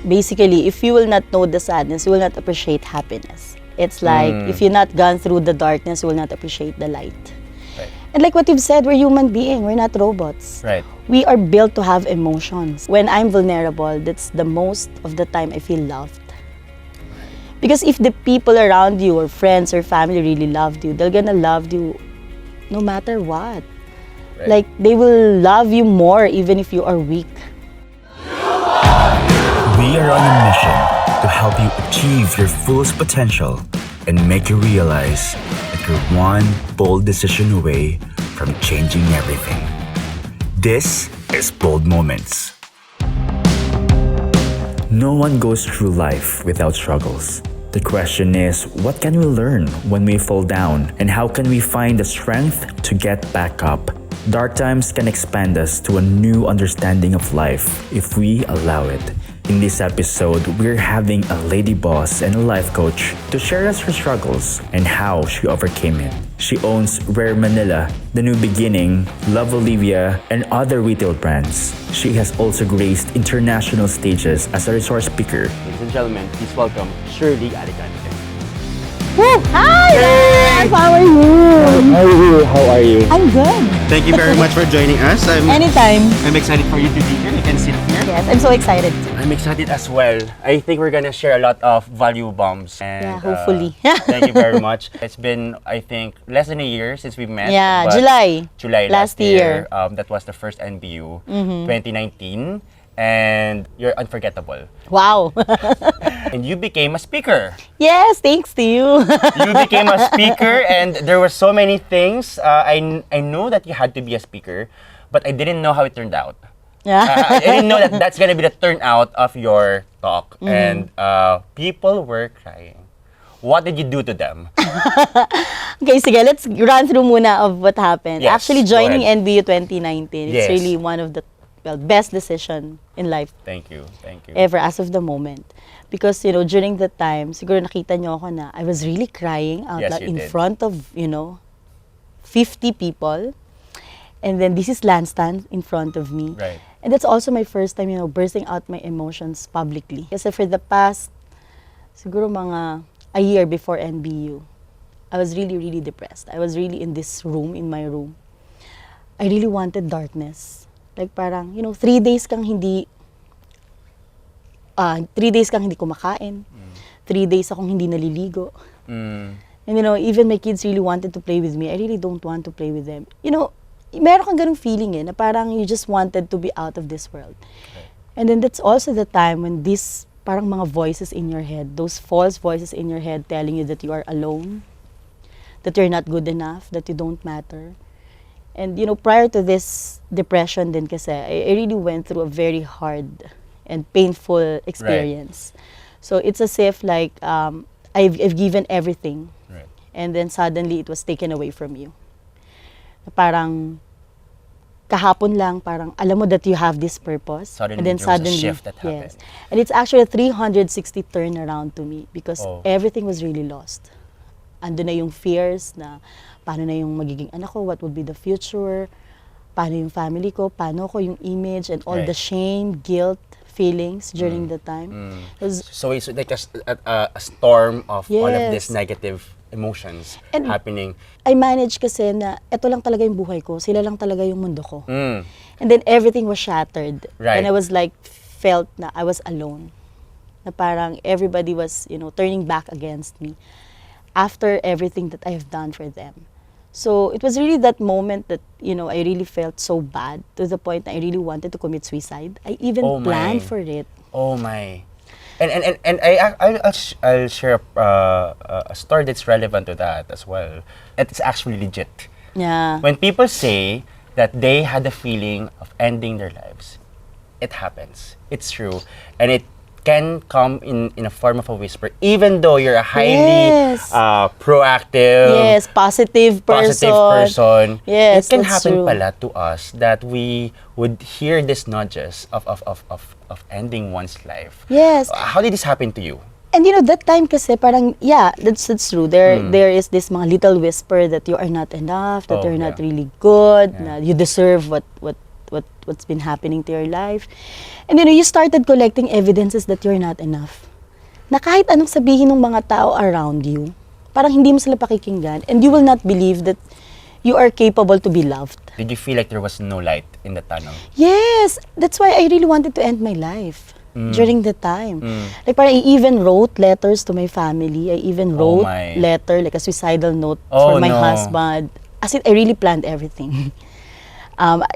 basically, if you will not know the sadness, you will not appreciate happiness. It's like, if you've not gone through the darkness, you will not appreciate the light. Right. And like what you've said, we're human beings, we're not robots. Right. We are built to have emotions. When I'm vulnerable, that's the most of the time I feel loved. Because if the people around you, or friends or family really loved you, they're gonna love you no matter what. Right. Like, they will love you more even if you are weak. We are on a mission to help you achieve your fullest potential and make you realize that you're one bold decision away from changing everything. This is Bold Moments. No one goes through life without struggles. The question is, what can we learn when we fall down, and how can we find the strength to get back up? Dark times can expand us to a new understanding of life if we allow it. In this episode, we're having a lady boss and a life coach to share us her struggles and how she overcame it. She owns Rare Manila, The New Beginning, Love Olivia, and other retail brands. She has also graced international stages as a resource speaker. Ladies and gentlemen, please welcome Shirlie Alicante. Woo! Hi, Ralph! How are you? How are you? I'm good. Thank you very much for joining us. Anytime. I'm excited for you to be here. You can sit here. Yes, I'm so excited. I'm excited as well. I think we're gonna share a lot of value bombs. And, Yeah, hopefully. Thank you very much. It's been, I think, less than a year since we met. Yeah, but July last year. year. That was the first NBU, 2019. And you're unforgettable. Wow. And you became a speaker. Yes, thanks to you. You became a speaker, and there were so many things. I know that you had to be a speaker, but I didn't know how it turned out. Yeah. I didn't know that that's gonna be the turnout of your talk, and people were crying. What did you do to them? Okay, sige, let's run through muna of what happened. Yes, Actually, go joining ahead. NBU 2019, it's Yes. really one of the best decision in life Thank you, thank you. ever as of the moment. Because, you know, during that time, siguro nakita nyo ako na I was really crying out Yes, loud you in did. front of, 50 people. And then this is Lanstan in front of me. Right. And that's also my first time, bursting out my emotions publicly. Kasi for the past, siguro mga a year before NBU, I was really, really depressed. I was really in this room, in my room. I really wanted darkness. Like parang, 3 days kang hindi, 3 days kang hindi kumakain. 3 days akong hindi naliligo. Mm. And even my kids really wanted to play with me. I really don't want to play with them. Meron kang ganung feeling na parang you just wanted to be out of this world. Okay. And then that's also the time when these parang mga voices in your head, those false voices in your head telling you that you are alone, that you're not good enough, that you don't matter. And prior to this depression din kasi, I really went through a very hard and painful experience. Right. So it's as if like I've given everything, Right. and then suddenly it was taken away from you. Parang kahapon lang, parang alam mo that you have this purpose. Suddenly, and then there was a suddenly, shift that happened. yes. And it's actually a 360 turnaround to me because Oh. everything was really lost. Ando na yung fears na paano na yung magiging anak ko, what would be the future, paano yung family ko, paano ko yung image, and all Right. the shame, guilt, feelings during the time. It was, So it's like a storm of all of Yes. these negative emotions And- happening. I managed kasi na eto lang talaga yung buhay ko, sila lang talaga yung mundo ko. Mm. And then everything was shattered. Right. And I was like, felt na I was alone. Na parang everybody was, turning back against me after everything that I have done for them. So it was really that moment that, I really felt so bad to the point that I really wanted to commit suicide. I even Oh my. planned for it. Oh my. And I'll share a story that's relevant to that as well. It's actually legit. Yeah. When people say that they had the feeling of ending their lives, it happens. It's true. And it can come in a form of a whisper, even though you're a highly Yes. proactive, Yes, positive person. Yes, it can that's happen true. pala to us that we would hear these nudges of ending one's life. Yes. How did this happen to you? And that time kasi parang, yeah, that's true. There is this mga little whisper that you are not enough, that Oh, you're not yeah. really good, Yeah. na you deserve what what's been happening to your life. And you started collecting evidences that you're not enough. Na kahit anong sabihin ng mga tao around you, parang hindi mo sila pakikinggan, and you will not believe that you are capable to be loved. Did you feel like there was no light in the tunnel? Yes, that's why I really wanted to end my life during the time. Like parang I even wrote letters to my family. I even wrote letter, like a suicidal note for my husband. As in, I really planned everything.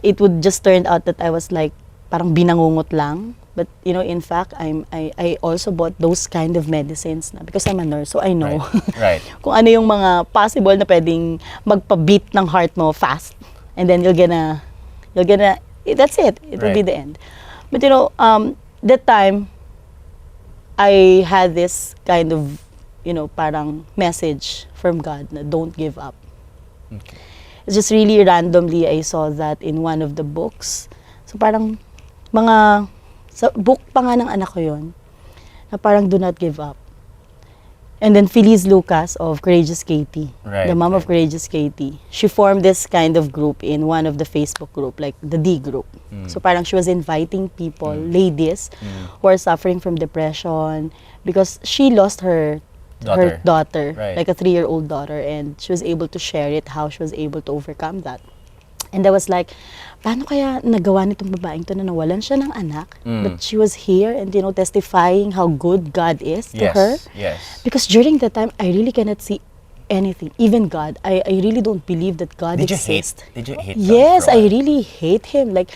It would just turn out that I was like parang binangungot lang. But in fact, I also bought those kind of medicines na because I'm a nurse, so I know Right. kung ano yung mga possible na pwedeng magpa-beat ng heart mo fast, and then you're gonna that's it. It will be the end. But that time I had this kind of parang message from God na don't give up. Okay. It's just really randomly I saw that in one of the books. So parang sa book pa nga ng anak ko yun, na parang do not give up. And then Feliz Lucas of Courageous Katie, the mom of Courageous Katie, she formed this kind of group in one of the Facebook group, like the D group. So parang she was inviting people, ladies, who are suffering from depression because she lost her daughter, like a 3-year-old daughter, and she was able to share it, how she was able to overcome that. And I was like, paano kaya nagawa nitong babaeng to na nawalan siya ng anak, but she was here and testifying how good God is to her. Yes. Because during that time, I really cannot see anything, even God. I really don't believe that God exists. Did you hate Yes, God for a I while? really hate him. Like,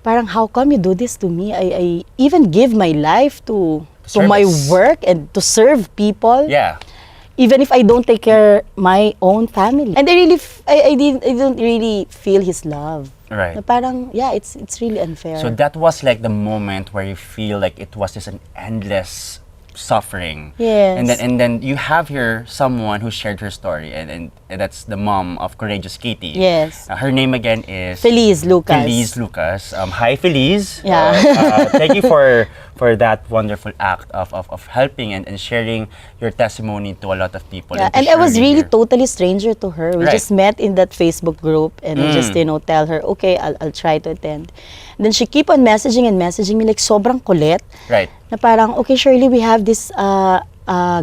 parang how come you do this to me? I even give my life to my Service. work and to serve people. Yeah. Even if I don't take care my own family. And I don't really feel his love. Right. Na parang, it's really unfair. So that was like the moment where you feel like it was just an endless suffering. Yes. And then you have here someone who shared her story, and that's the mom of Courageous Katie. Yes. Her name again is Feliz Lucas. Feliz Lucas. Hi, Feliz. Yeah. Thank you for that wonderful act of helping and sharing your testimony to a lot of people. Yeah, to and I was Shirlie really here. totally stranger to her. We just met in that Facebook group, and I just tell her, okay, I'll try to attend. And then she keep on messaging me like sobrang kulit. Right. Na parang, okay, Shirley, we have this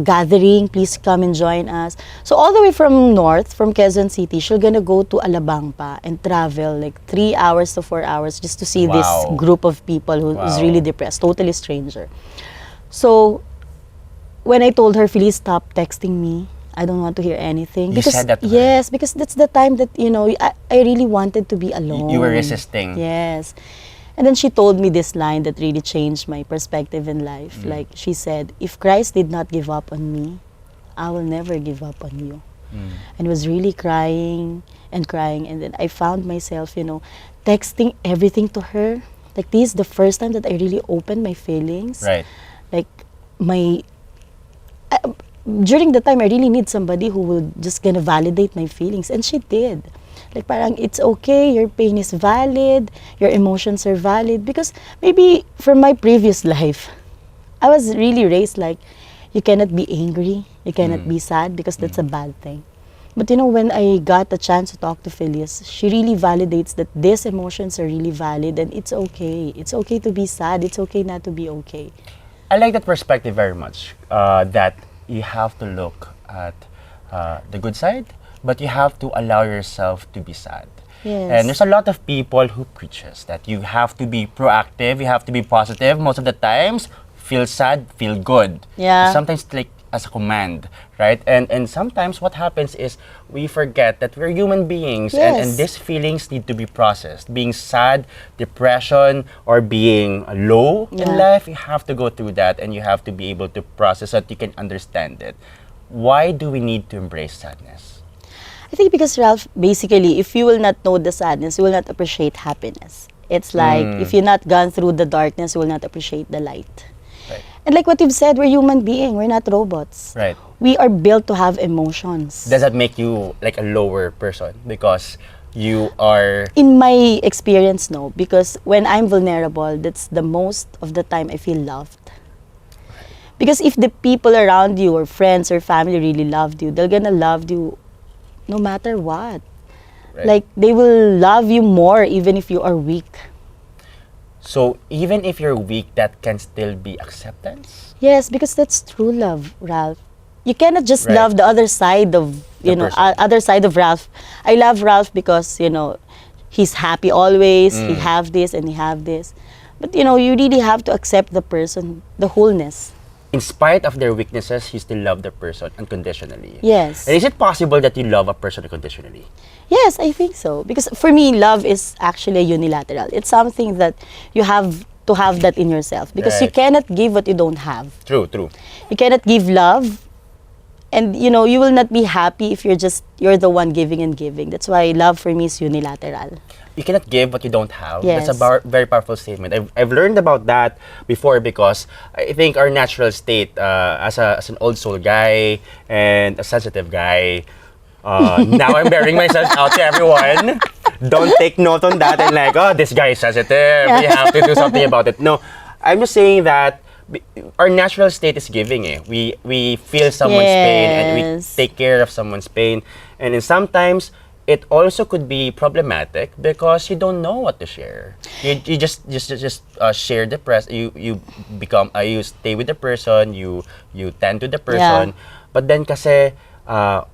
gathering, please come and join us. So all the way from north, from Quezon City, she's gonna go to Alabang pa and travel like 3 hours to 4 hours just to see this group of people who's really depressed, totally stranger. So when I told her, Feliz, stop texting me. I don't want to hear anything. You said that to her? Yes, because that's the time that, I really wanted to be alone. You were resisting. Yes. And then she told me this line that really changed my perspective in life. Like she said, if Christ did not give up on me, I will never give up on you. And was really crying. And then I found myself, texting everything to her. Like this is the first time that I really opened my feelings. Right. Like during the time I really need somebody who will just gonna validate my feelings, and she did. Like parang it's okay, your pain is valid, your emotions are valid, because maybe from my previous life I was really raised like you cannot be angry, you cannot be sad because that's a bad thing. But when I got the chance to talk to Phyllis, she really validates that these emotions are really valid and it's okay. It's okay to be sad, it's okay not to be okay. I like that perspective very much, that you have to look at the good side, but you have to allow yourself to be sad. Yes. And there's a lot of people who preaches that you have to be proactive, you have to be positive. Most of the times, feel sad, feel good. Yeah. Sometimes like as a command, right? And sometimes what happens is we forget that we're human beings, Yes. and these feelings need to be processed. Being sad, depression, or being low in life, you have to go through that, and you have to be able to process it, you can understand it. Why do we need to embrace sadness? I think because, Ralph, basically, if you will not know the sadness, you will not appreciate happiness. It's like, if you're not gone through the darkness, you will not appreciate the light. Right. And like what you've said, we're human beings, we're not robots. Right. We are built to have emotions. Does that make you like a lower person because you are... In my experience, no. Because when I'm vulnerable, that's the most of the time I feel loved. Because if the people around you, or friends or family really loved you, they're gonna love you no matter what. Right. Like, they will love you more even if you are weak. So even if you're weak, that can still be acceptance? Yes, because that's true love, Ralph. You cannot just Right. love the other side of, The person. other side of Ralph. I love Ralph because, he's happy always, he have this and he have this. But, you really have to accept the person, the wholeness. In spite of their weaknesses, you still love the person unconditionally. Yes. And is it possible that you love a person unconditionally? Yes, I think so. Because for me, love is actually unilateral. It's something that you have to have that in yourself. Because you Right. cannot give what you don't have. True, true. You cannot give love. And, you will not be happy if you're the one giving and giving. That's why love for me is unilateral. You cannot give what you don't have. Yes. That's a very powerful statement. I've learned about that before because I think our natural state as an old soul guy and a sensitive guy, now I'm bearing myself out to everyone. Don't take note on that and like, oh, this guy is sensitive. We have to do something about it. No, I'm just saying that our natural state is giving. We feel someone's pain and we Yes. take care of someone's pain. And then sometimes it also could be problematic because you don't know what to share. You just share the you become you stay with the person, you tend to the person, but then kasi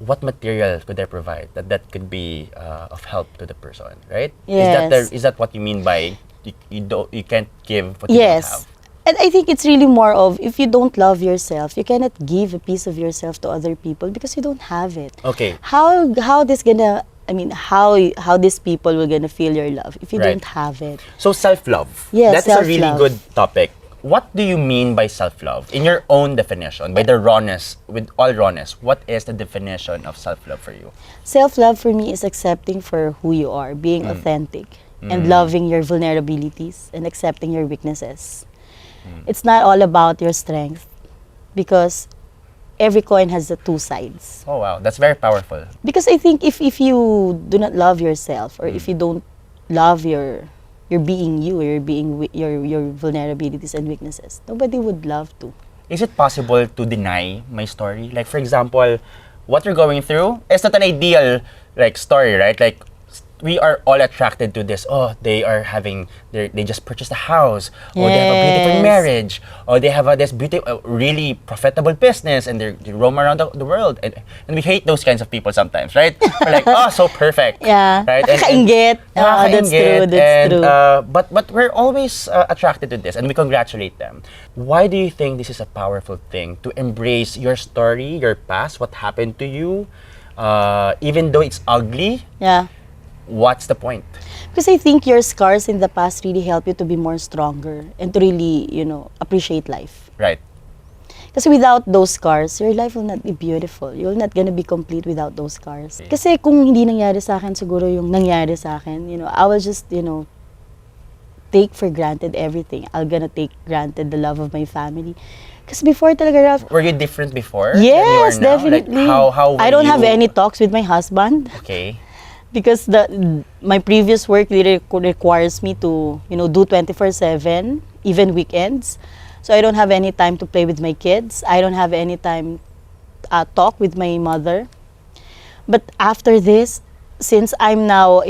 what material could I provide that could be of help to the person, right? Yes. Is that what you mean by you can't give what you don't have? Yes. And I think it's really more of, if you don't love yourself, you cannot give a piece of yourself to other people because you don't have it. Okay. How these people will gonna feel your love if you Right. don't have it? So self-love. Yes, That's a really self-love. good topic. What do you mean by self-love? In your own definition, by the rawness, with all rawness, what is the definition of self-love for you? Self-love for me is accepting for who you are, being authentic, and loving your vulnerabilities and accepting your weaknesses. It's not all about your strength because every coin has the two sides. Oh wow, that's very powerful. Because I think if you do not love yourself, or if you don't love your being you, your vulnerabilities and weaknesses, nobody would love to. Is it possible to deny my story? Like for example, what you're going through is not an ideal story, right? Like we are all attracted to this. Oh, they just purchased a house, or they have a beautiful Yes. marriage, or they have this beautiful, really profitable business, and they roam around the world. And we hate those kinds of people sometimes, right? We're like, oh, so perfect. Yeah. Right? Nakakainggit. That's true. That's true. But we're always attracted to this, and we congratulate them. Why do you think this is a powerful thing to embrace your story, your past, what happened to you, even though it's ugly? Yeah. What's the point? Because I think your scars in the past really help you to be more stronger and to really, appreciate life. Right. Kasi without those scars, your life will not be beautiful. You're not gonna be complete without those scars. Kasi kung hindi nangyari sa akin, siguro yung nangyari sa akin, I will just, take for granted everything. I'm gonna take granted the love of my family. Kasi before talaga, Ralph, Were you different before? than you yes, are now? definitely. Like, how I don't have you- any talks with my husband. Okay. Because my previous work really requires me to do 24/7, even weekends. So I don't have any time to play with my kids. I don't have any time talk with my mother. But after this, since I'm now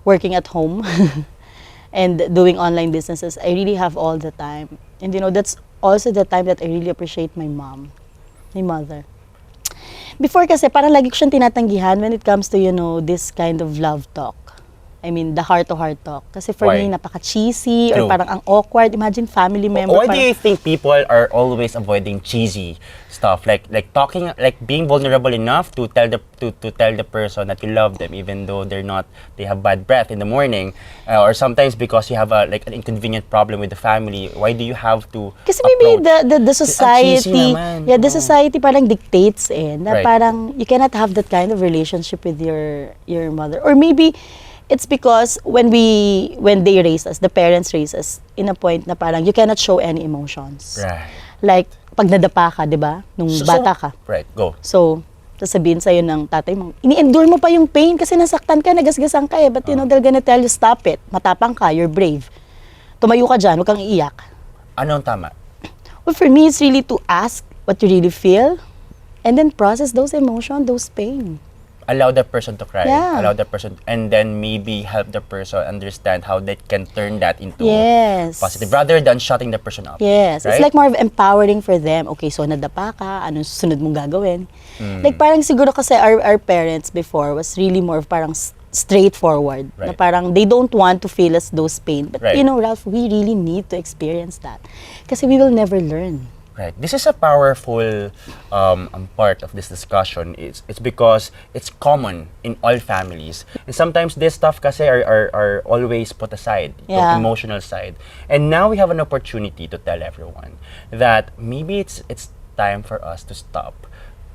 working at home and doing online businesses, I really have all the time. And that's also the time that I really appreciate my mother. Before kasi, parang lagi ko siyang tinatanggihan when it comes to, this kind of love talk. I mean, the heart-to-heart talk. Kasi for Why? me, napaka-cheesy or True. parang ang awkward. Imagine family member. Why do parang- you think people are always avoiding cheesy stuff, like talking, like being vulnerable enough to tell the person that you love them, even though they have bad breath in the morning, or sometimes because you have an inconvenient problem with the family? Why do you have to? Kasi maybe approach? the Ang cheesy society, naman. the Oo. society parang dictates na Right. parang you cannot have that kind of relationship with your mother. Or maybe it's because when they raise us, the parents raise us in a point na parang you cannot show any emotions. Right. Like pag nadapa ka, 'di ba? Nung bata ka. Right. Go. So, sasabihin sa'yo ng tatay mo, ini-endure mo pa yung pain kasi nasaktan ka, nagasgasan ka But they're gonna tell you, stop it. Matapang ka, you're brave. Tumayo ka dyan, huwag kang iiyak. Anong tama? Well, for me, it's really to ask what you really feel and then process those emotions, those pain. allow the person to cry, Yeah. allow the person, and then maybe help the person understand how they can turn that into Yes. positive rather than shutting the person up. Yes, right? it's like more of empowering for them. Okay, so nadapa ka, anong susunod mong gagawin? Like parang siguro kasi our parents before was really more of parang straightforward. Na Right. parang they don't want to feel us those pain. But Right. you know, Ralph, we really need to experience that. Kasi we will never learn. Right. This is a powerful part of this discussion. It's because it's common in all families. And sometimes this stuff kasi are always put aside, the Yeah. emotional side. And now we have an opportunity to tell everyone that maybe it's time for us to stop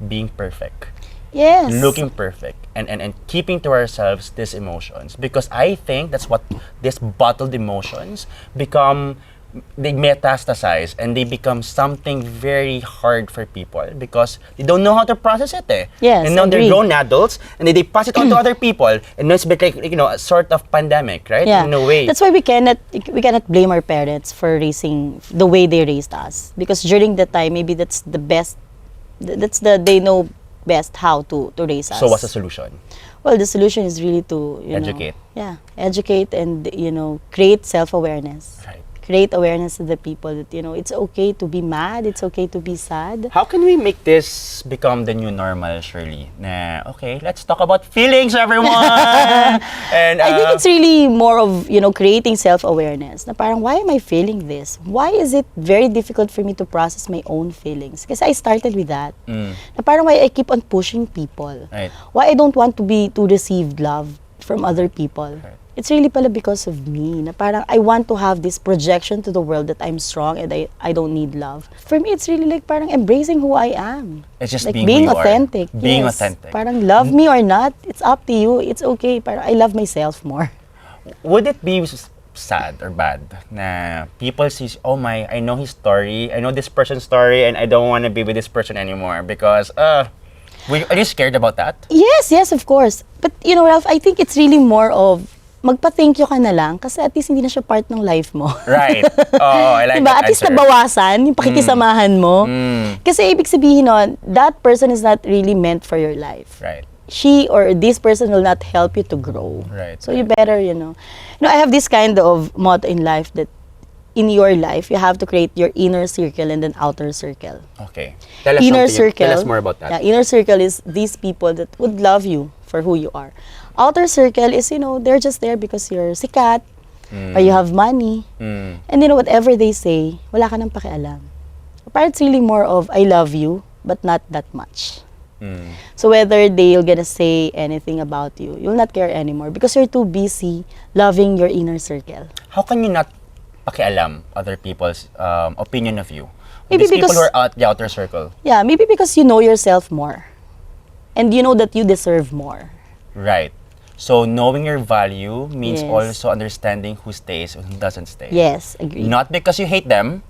being perfect. Yes. Looking perfect and keeping to ourselves these emotions, because I think that's what these bottled emotions become. They metastasize and they become something very hard for people because they don't know how to process it. Yes, and now agree. they're grown adults and they pass it on to other people, and now it's like a sort of pandemic, right? Yeah. In a way. That's why we cannot blame our parents for raising the way they raised us, because during that time maybe that's the best, they know best how to raise us. So what's the solution? Well, the solution is really to Educate. Educate and create self-awareness. Right. Create awareness to the people that it's okay to be mad, it's okay to be sad. How can we make this become the new normal, Shirley? Na, okay, let's talk about feelings, everyone! And I think it's really more of creating self-awareness. Na parang, why am I feeling this? Why is it very difficult for me to process my own feelings? Because I started with that. Na parang why I keep on pushing people. Right. Why I don't want to receive love from other people. Right. It's really pala because of me. Na parang I want to have this projection to the world that I'm strong and I don't need love. For me, it's really like parang embracing who I am. It's just like being who you are. authentic. Being Yes. authentic. Parang love me or not, it's up to you. It's okay. Parang I love myself more. Would it be sad or bad na people see, oh my, I know his story, I know this person's story, and I don't want to be with this person anymore because, are you scared about that? Yes, of course. But Ralph, I think it's really more of magpa-thank you ka na lang kasi at least hindi na siya part ng life mo. Right. Oh, I like diba? that At least answer. nabawasan yung pakikisamahan mo. Kasi ibig sabihin nun, that person is not really meant for your life. Right. She or this person will not help you to grow. Right, So you better, I have this kind of motto in life that in your life, you have to create your inner circle and then outer circle. Okay. Tell us Inner something. circle. Tell us more about that. Yeah, inner circle is these people that would love you for who you are. Outer circle is, they're just there because you're sikat or you have money. And whatever they say, wala ka nang pakialam. But it's really more of, I love you, but not that much. So whether they're gonna say anything about you, you'll not care anymore because you're too busy loving your inner circle. How can you not pakialam other people's opinion of you? Maybe These people because- who are out the outer circle. Yeah, maybe because you know yourself more. And you know that you deserve more. Right. So knowing your value means Yes. also understanding who stays and who doesn't stay. Yes, agree. Not because you hate them,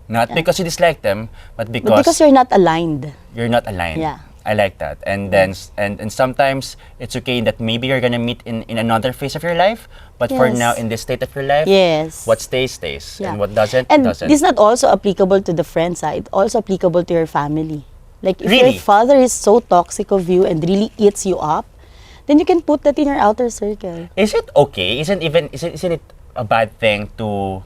not because you dislike them, but But because you're not aligned. you're not aligned. Yeah. I like that. And then and sometimes it's okay that maybe you're gonna meet in another phase of your life, but for Yes. now in this state of your life, Yes. what stays stays, Yeah. and what doesn't And doesn't. this is not also applicable to the friend side, also applicable to your family. Like if Really? your father is so toxic of you and really eats you up, then you can put that in your outer circle. Is it okay? Isn't it a bad thing to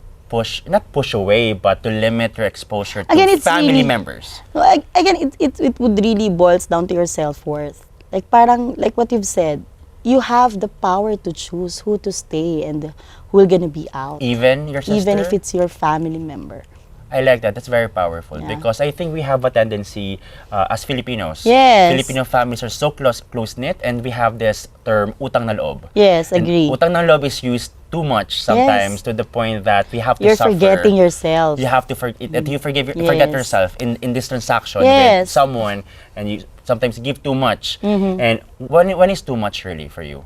not push away, but to limit your exposure to Again, it's family really- members? No, again, it would really boils down to your self-worth. Like parang, like what you've said, you have the power to choose who to stay and who will gonna be out. Even your sister? Even if it's your family member. I like that. That's very powerful Yeah. because I think we have a tendency as Filipinos. Yes. Filipino families are so close-knit, and we have this term, utang na loob. Yes, And agree. utang na loob is used too much sometimes to the point that we have to You're suffer. forgetting yourself. You have to forget forget Yes. yourself in this transaction Yes. with someone, and you sometimes give too much. And when is too much really for you?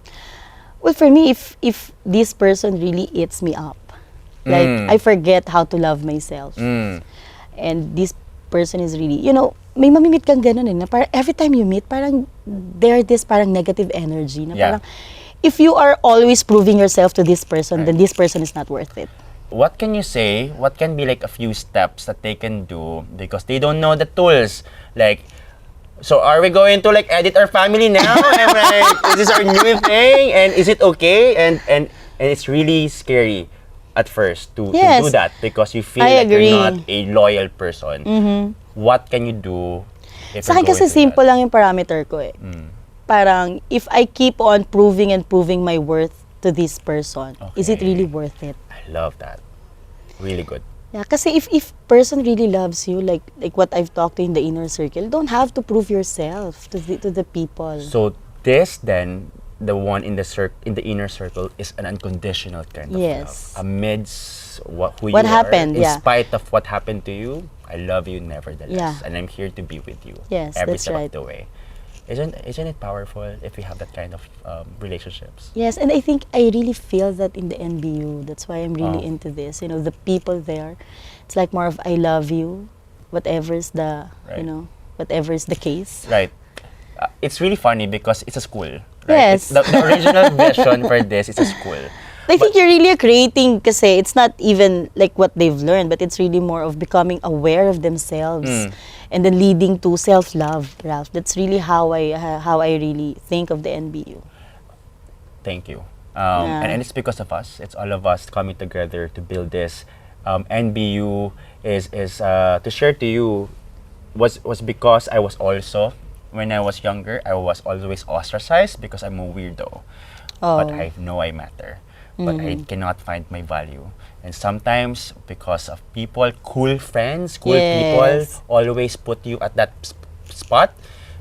Well, for me, if this person really eats me up, like I forget how to love myself, and this person is really, may mamimit kang ganun na parang every time you meet, parang there's this parang negative energy na Yeah. parang if you are always proving yourself to this person, then this person is not worth it. What can you say? What can be like a few steps that they can do because they don't know the tools? Like, So are we going to like edit our family now? I'm like, is this our new thing? And is it okay? And it's really scary at first to do that because you feel I like agree. you're not a loyal person. What can you do if Sa you're akin going kasi through simple that? lang yung parameter ko eh. Parang, if I keep on proving and proving my worth to this person, is it Okay. really worth it? I love that. Really good. Yeah, kasi if person really loves you, like what I've talked to in the inner circle, you don't have to prove yourself to the people. So this then, the one in the inner circle is an unconditional kind of Yes. love. Amidst who What you happened, are, in yeah. spite of what happened to you, I love you nevertheless, Yeah. and I'm here to be with you Yes, every that's step right. of the way. Isn't it powerful if we have that kind of relationships? Yes, and I think I really feel that in the NBU. That's why I'm really Oh. into this. You know, the people there, it's like more of I love you, whatever's the, Right. whatever's the case. Right. It's really funny because it's a school. Right? Yes. The original vision for this is a school. I think you're really creating kasi it's not even like what they've learned, but it's really more of becoming aware of themselves and then leading to self-love, Ralph. That's really how I really think of the NBU. Thank you. Yeah. And it's because of us. It's all of us coming together to build this. NBU is to share to you was because I was also, when I was younger, I was always ostracized because I'm a weirdo. But Oh. I know I matter. But I cannot find my value. And sometimes because of people, cool friends, cool people Yes. always put you at that spot,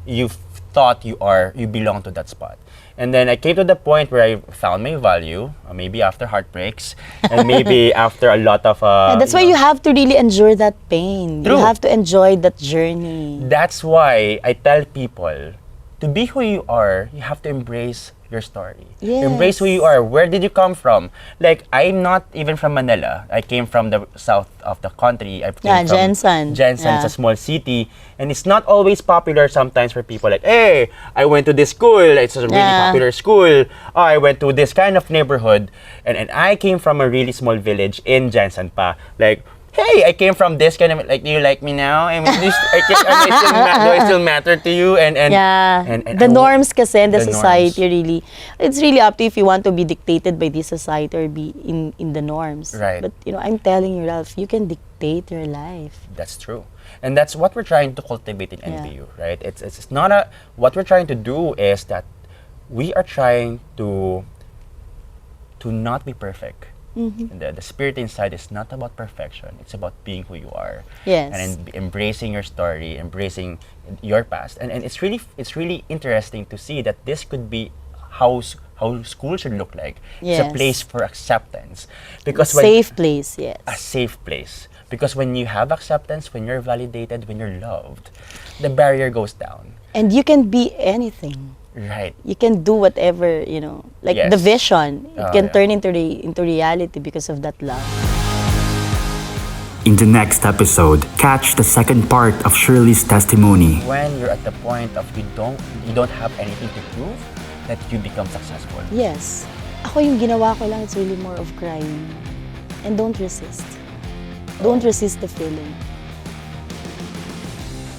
you thought you belong to that spot. And then I came to the point where I found my value, maybe after heartbreaks, and maybe after a lot of. Yeah, that's why you have to really endure that pain. True. You have to enjoy that journey. That's why I tell people, to be who you are, you have to embrace your story. Yes. Embrace who you are. Where did you come from? Like, I'm not even from Manila. I came from the south of the country. I came Yeah, from Jensen. Jensen, Yeah. it's a small city. And it's not always popular sometimes for people like, hey, I went to this school. It's a really Yeah. popular school. Oh, I went to this kind of neighborhood. And I came from a really small village in Jensen pa. Like, hey, I came from this kind of, like, do you like me now? I mean, do I still matter to you? And The norms kasi in the the society norms. really, it's really up to you if you want to be dictated by this society or be in the norms. Right. But I'm telling you, Ralph, you can dictate your life. That's true. And that's what we're trying to cultivate in Yeah. NBU, right? It's not what we're trying to do is that we are trying to not be perfect. And the spirit inside is not about perfection. It's about being who you are. Yes. And embracing your story, embracing your past. And it's really interesting to see that this could be how school should look like. It's a Yes. place for acceptance. Because Safe place, yes. a safe place. Because when you have acceptance, when you're validated, when you're loved, the barrier goes down. And you can be anything. Right. You can do whatever, like Yes. the vision. It Oh, can yeah. turn into reality because of that love. In the next episode, catch the second part of Shirley's testimony. When you're at the point of you don't have anything to prove, that you become successful. Yes. Ako yung ginawa ko lang, it's really more of crying. And don't resist. Don't resist the feeling.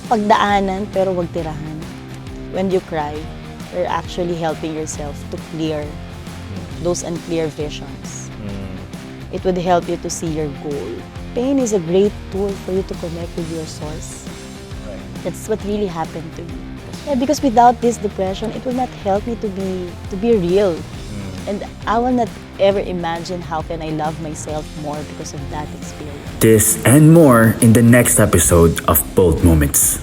Pagdaanan, pero wag tirahan. When you cry, you're actually helping yourself to clear those unclear visions. It would help you to see your goal. Pain is a great tool for you to connect with your source. Right. That's what really happened to me. Yeah, because without this depression, it will not help me to be real. And I will not ever imagine how can I love myself more because of that experience. This and more in the next episode of Bold Moments.